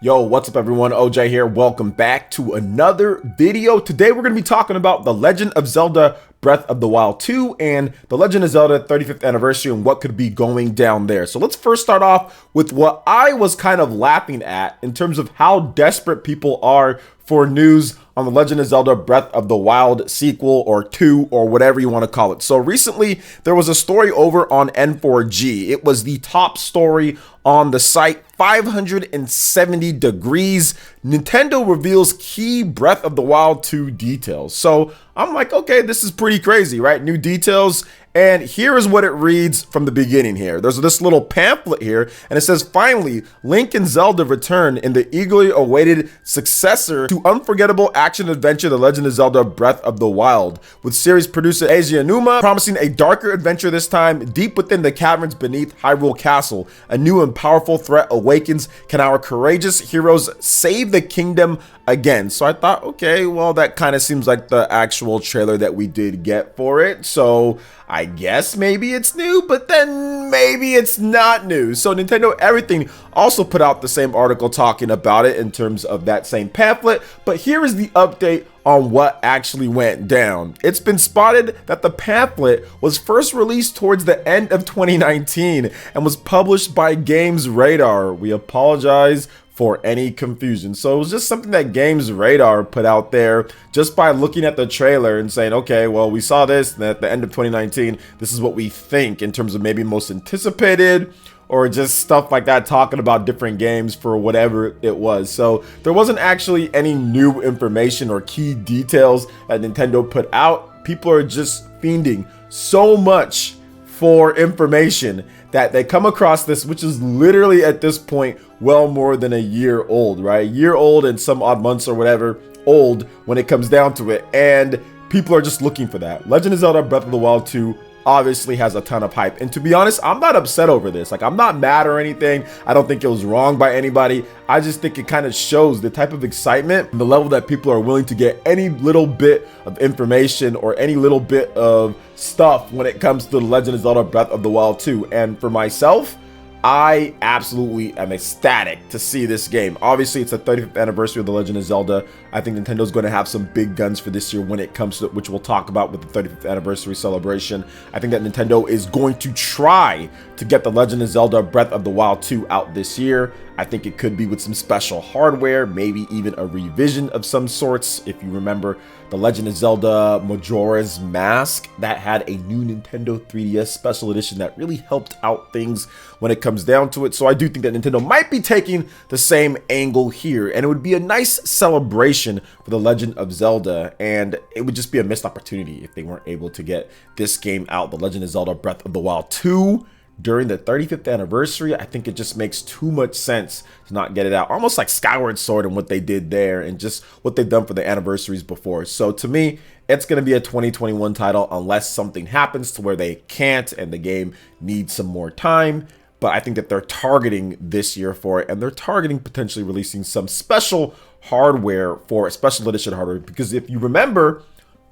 Yo, what's up everyone? OJ here. Welcome back to another video. Today we're going to be talking about The Legend of Zelda Breath of the Wild 2 and The Legend of Zelda 35th anniversary and what could be going down there. So let's first start off with what I was kind of laughing at in terms of how desperate people are for news on The Legend of Zelda Breath of the Wild sequel or 2 or whatever you want to call it. So recently there was a story over on N4G. It was the top story on the site, 570 degrees. Nintendo reveals key Breath of the Wild 2 details. So I'm like, okay, this is pretty crazy, right? New details. And here is what it reads from the beginning here. There's this little pamphlet here, and it says, finally, Link and Zelda return in the eagerly awaited successor to unforgettable action-adventure The Legend of Zelda Breath of the Wild, with series producer Eiji Aonuma promising a darker adventure this time, deep within the caverns beneath Hyrule Castle. A new and powerful threat awakens. Can our courageous heroes save the kingdom again? So I thought, okay, well, that kind of seems like the actual trailer that we did get for it. So I guess maybe it's new, but then maybe it's not new. So Nintendo Everything also put out the same article talking about it in terms of that same pamphlet. But here is the update on what actually went down. It's been spotted that the pamphlet was first released towards the end of 2019 and was published by Games Radar. We apologize for any confusion. So it was just something that Games Radar put out there just by looking at the trailer and saying, okay, well, we saw this and at the end of 2019, this is what we think in terms of maybe most anticipated or just stuff like that, talking about different games for whatever it was. So there wasn't actually any new information or key details that Nintendo put out. People are just fiending so much for information that they come across this, which is literally at this point well more than a year old, right? A year old and some odd months or whatever old when it comes down to it, and people are just looking for that. Legend of Zelda Breath of the Wild 2 obviously has a ton of hype, and to be honest, I'm not upset over this. Like, I'm not mad or anything. I don't think it was wrong by anybody. I just think it kind of shows the type of excitement and the level that people are willing to get any little bit of information or any little bit of stuff when it comes to The Legend of Zelda Breath of the Wild 2. And for myself, I absolutely am ecstatic to see this game. Obviously, it's the 35th anniversary of The Legend of Zelda. I think Nintendo's going to have some big guns for this year when it comes to it, which we'll talk about with the 35th anniversary celebration. I think that Nintendo is going to try to get The Legend of Zelda Breath of the Wild 2 out this year. I think it could be with some special hardware, maybe even a revision of some sorts. If you remember The Legend of Zelda Majora's Mask, that had a new Nintendo 3DS special edition that really helped out things when it comes down to it. So I do think that Nintendo might be taking the same angle here, and it would be a nice celebration for The Legend of Zelda, and it would just be a missed opportunity if they weren't able to get this game out, The Legend of Zelda Breath of the Wild 2, during the 35th anniversary. I think it just makes too much sense to not get it out. Almost like Skyward Sword and what they did there and just what they've done for the anniversaries before. So to me, it's going to be a 2021 title unless something happens to where they can't and the game needs some more time. But I think that they're targeting this year for it, and they're targeting potentially releasing some special hardware for a special edition hardware. Because if you remember,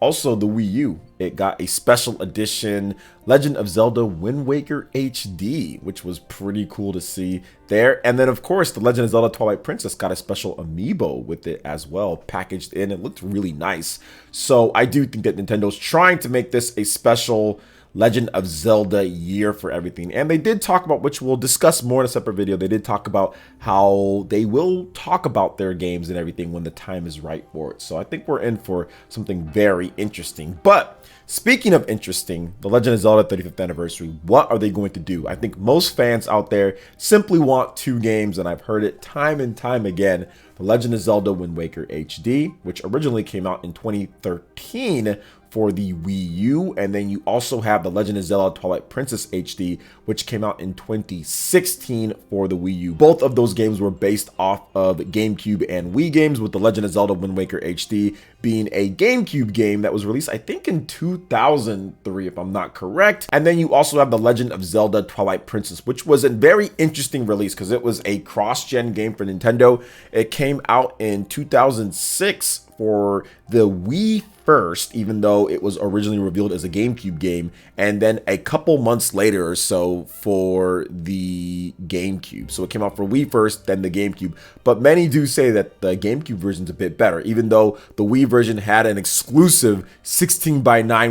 also the Wii U, it got a special edition Legend of Zelda Wind Waker HD, which was pretty cool to see there. And then of course, the Legend of Zelda Twilight Princess got a special amiibo with it as well, packaged in. It looked really nice. So I do think that Nintendo's trying to make this a special Legend of Zelda year for everything. And they did talk about, which we'll discuss more in a separate video, they did talk about how they will talk about their games and everything when the time is right for it. So I think we're in for something very interesting. But speaking of interesting, The Legend of Zelda 35th anniversary, what are they going to do? I think most fans out there simply want two games, and I've heard it time and time again. The Legend of Zelda Wind Waker HD, which originally came out in 2013 for the Wii U, and then you also have The Legend of Zelda Twilight Princess HD, which came out in 2016 for the Wii U. Both of those games were based off of GameCube and Wii games, with The Legend of Zelda Wind Waker HD being a GameCube game that was released, I think, in 2003, if I'm not correct. And then you also have The Legend of Zelda Twilight Princess, which was a very interesting release because it was a cross-gen game for Nintendo. It came out in 2006 for the Wii first, even though it was originally revealed as a GameCube game, and then a couple months later or so for the GameCube. So it came out for Wii first, then the GameCube. But many do say that the GameCube version's a bit better, even though the Wii version had an exclusive 16:9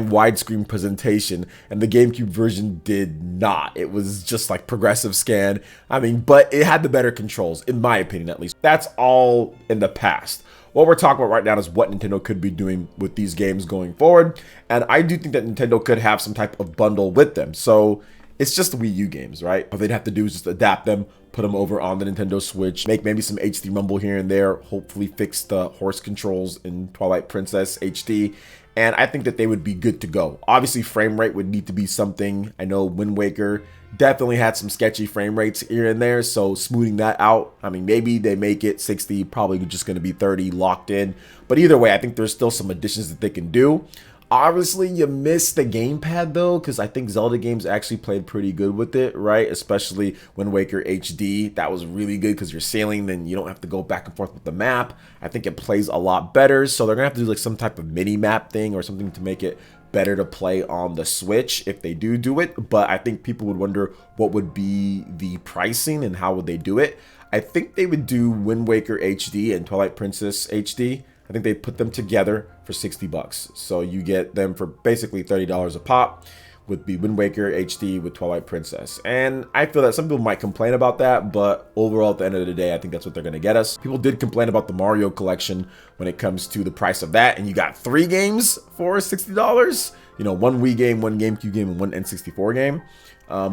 widescreen presentation, and the GameCube version did not. It was just like progressive scan. I mean, but it had the better controls, in my opinion at least. That's all in the past. What we're talking about right now is what Nintendo could be doing with these games going forward. And I do think that Nintendo could have some type of bundle with them. So it's just the Wii U games, right? What they'd have to do is just adapt them, put them over on the Nintendo Switch, make maybe some HD rumble here and there, hopefully fix the horse controls in Twilight Princess HD. And I think that they would be good to go. Obviously, frame rate would need to be something. I know Wind Waker definitely had some sketchy frame rates here and there, so smoothing that out. I mean, maybe they make it 60, probably just going to be 30 locked in. But either way, I think there's still some additions that they can do. Obviously, you miss the gamepad though, because I think Zelda games actually played pretty good with it, right? Especially Wind Waker HD. That was really good because you're sailing, then you don't have to go back and forth with the map. I think it plays a lot better. So they're going to have to do like some type of mini map thing or something to make it better to play on the Switch if they do it. But I think people would wonder what would be the pricing and how would they do it. I think they would do Wind Waker HD and Twilight Princess HD. I think they put them together for 60 bucks. So you get them for basically $30 a pop with the Wind Waker HD with Twilight Princess. And I feel that some people might complain about that, but overall at the end of the day, I think that's what they're gonna get us. People did complain about the Mario collection when it comes to the price of that, and you got 3 games for $60. You know, 1 Wii game, 1 GameCube game, and 1 N64 game.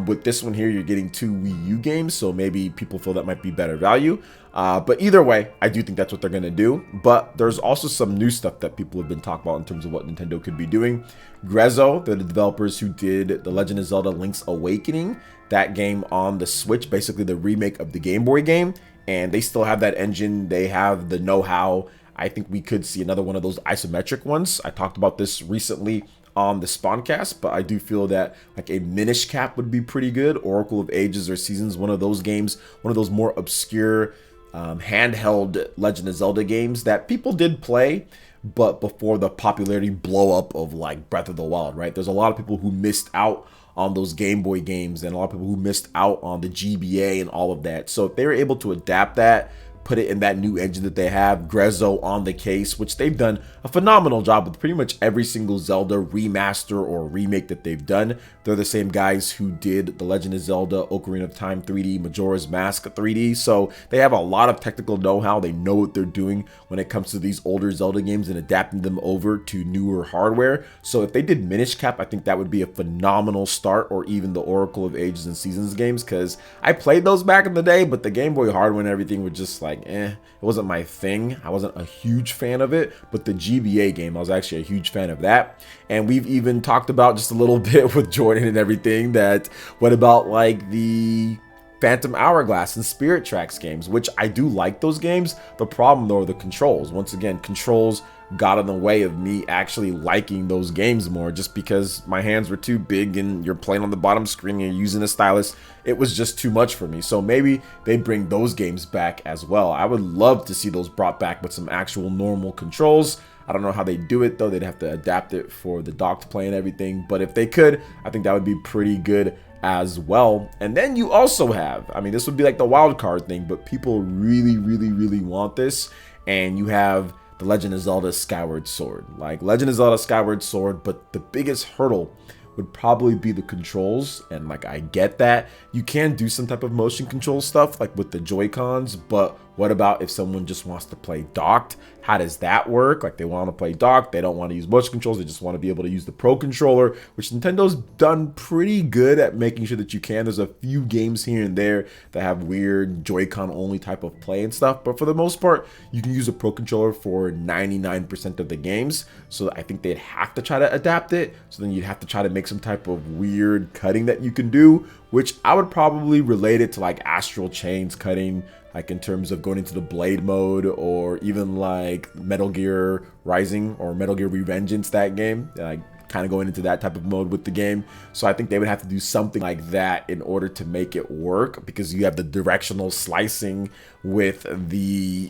With this one here, you're getting 2 Wii U games, so maybe people feel that might be better value. But either way, I do think that's what they're going to do. But there's also some new stuff that people have been talking about in terms of what Nintendo could be doing. Grezzo, they're the developers who did The Legend of Zelda Link's Awakening, that game on the Switch, basically the remake of the Game Boy game. And they still have that engine. They have the know-how. I think we could see another one of those isometric ones. I talked about this recently on the Spawncast, but I do feel that like a Minish Cap would be pretty good. Oracle of Ages or Seasons, one of those games, one of those more obscure handheld Legend of Zelda games that people did play, but before the popularity blow up of like Breath of the Wild, right? There's a lot of people who missed out on those Game Boy games and a lot of people who missed out on the GBA and all of that. So if they were able to adapt that, put it in that new engine that they have, Grezzo on the case, which they've done a phenomenal job with pretty much every single Zelda remaster or remake that they've done. They're the same guys who did The Legend of Zelda Ocarina of Time 3D, Majora's Mask 3D, so they have a lot of technical know-how. They know what they're doing when it comes to these older Zelda games and adapting them over to newer hardware. So if they did Minish Cap, I think that would be a phenomenal start, or even the Oracle of Ages and Seasons games, because I played those back in the day, but the Game Boy hardware and everything were just like, it wasn't my thing. I wasn't a huge fan of it, but the GBA game, I was actually a huge fan of that. And we've even talked about just a little bit with Jordan and everything that what about like the Phantom Hourglass and Spirit Tracks games, which I do like those games. The problem though are the controls. Once again, controls got in the way of me actually liking those games more, just because my hands were too big and you're playing on the bottom screen and you're using a stylus. It was just too much for me. So maybe they bring those games back as well. I would love to see those brought back with some actual normal controls. I don't know how they do it though. They'd have to adapt it for the dock to play and everything, but if they could, I think that would be pretty good as well. And then you also have, I mean, this would be like the wild card thing, but people really want this, and you have The Legend of Zelda Skyward Sword. Like Legend of Zelda Skyward Sword, but the biggest hurdle would probably be the controls. And like, I get that you can do some type of motion control stuff like with the Joy-Cons, but what about if someone just wants to play docked? How does that work? Like, they want to play docked, they don't want to use motion controls, they just want to be able to use the Pro Controller, which Nintendo's done pretty good at making sure that you can. There's a few games here and there that have weird Joy-Con only type of play and stuff, but for the most part, you can use a Pro Controller for 99% of the games. So I think they'd have to try to adapt it. So then you'd have to try to make some type of weird cutting that you can do, which I would probably relate it to like Astral Chain's cutting, like in terms of going into the blade mode, or even like Metal Gear Rising or Metal Gear Revengeance, that game. Like, kind of going into that type of mode with the game. So I think they would have to do something like that in order to make it work, because you have the directional slicing with the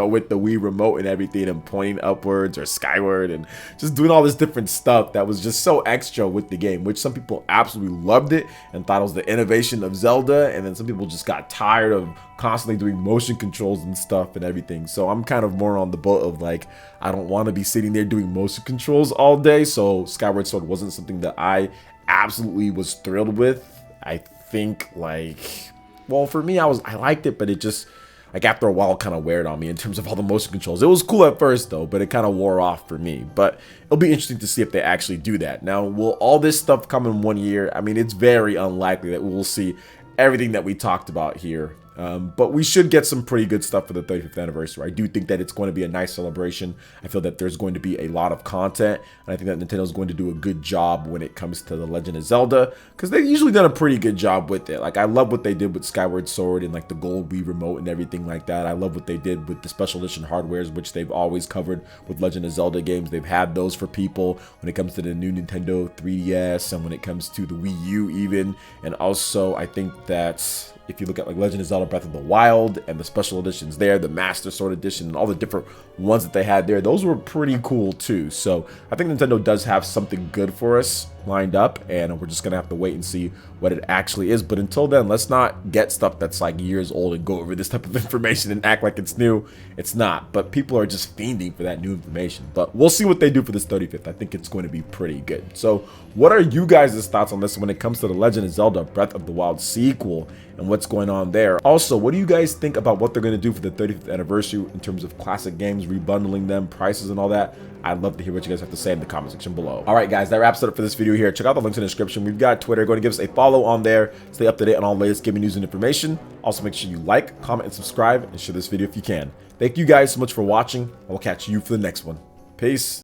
with the Wii remote and everything, and pointing upwards or skyward and just doing all this different stuff that was just so extra with the game, which some people absolutely loved it and thought it was the innovation of Zelda, and then some people just got tired of constantly doing motion controls and stuff and everything. So I'm kind of more on the boat of like, I don't want to be sitting there doing motion controls all day. So Skyward Sword wasn't something that I absolutely was thrilled with. I think, like, well, for me, I liked it, but it just, like, after a while kind of weared on me in terms of all the motion controls. It was cool at first though, but it kind of wore off for me. But it'll be interesting to see if they actually do that. Now, will all this stuff come in 1 year? I mean, it's very unlikely that we will see everything that we talked about here. But we should get some pretty good stuff for the 35th anniversary. I do think that it's going to be a nice celebration. I feel that there's going to be a lot of content, and I think that Nintendo's going to do a good job when it comes to the Legend of Zelda, because they've usually done a pretty good job with it. Like, I love what they did with Skyward Sword and like the gold Wii remote and everything like that. I love what they did with the special edition hardwares, which they've always covered with Legend of Zelda games. They've had those for people when it comes to the new Nintendo 3DS and when it comes to the Wii U even. And also, I think that if you look at like Legend of Zelda Breath of the Wild and the special editions there, the Master Sword edition and all the different ones that they had there, those were pretty cool too. So I think Nintendo does have something good for us lined up, and we're just gonna have to wait and see what it actually is. But until then, let's not get stuff that's like years old and go over this type of information and act like it's new. It's not, but people are just fiending for that new information. But we'll see what they do for this 35th. I think it's going to be pretty good. So what are you guys' thoughts on this when it comes to the Legend of Zelda Breath of the Wild sequel and what's going on there? Also, what do you guys think about what they're going to do for the 35th anniversary in terms of classic games, rebundling them, prices and all that? I'd love to hear what you guys have to say in the comment section below. All right, guys, that wraps it up for this video here. Check out the links in the description. We've got Twitter. Go and give us a follow on there. Stay up to date on all the latest gaming news and information. Also, make sure you like, comment, and subscribe, and share this video if you can. Thank you guys so much for watching. I will catch you for the next one. Peace.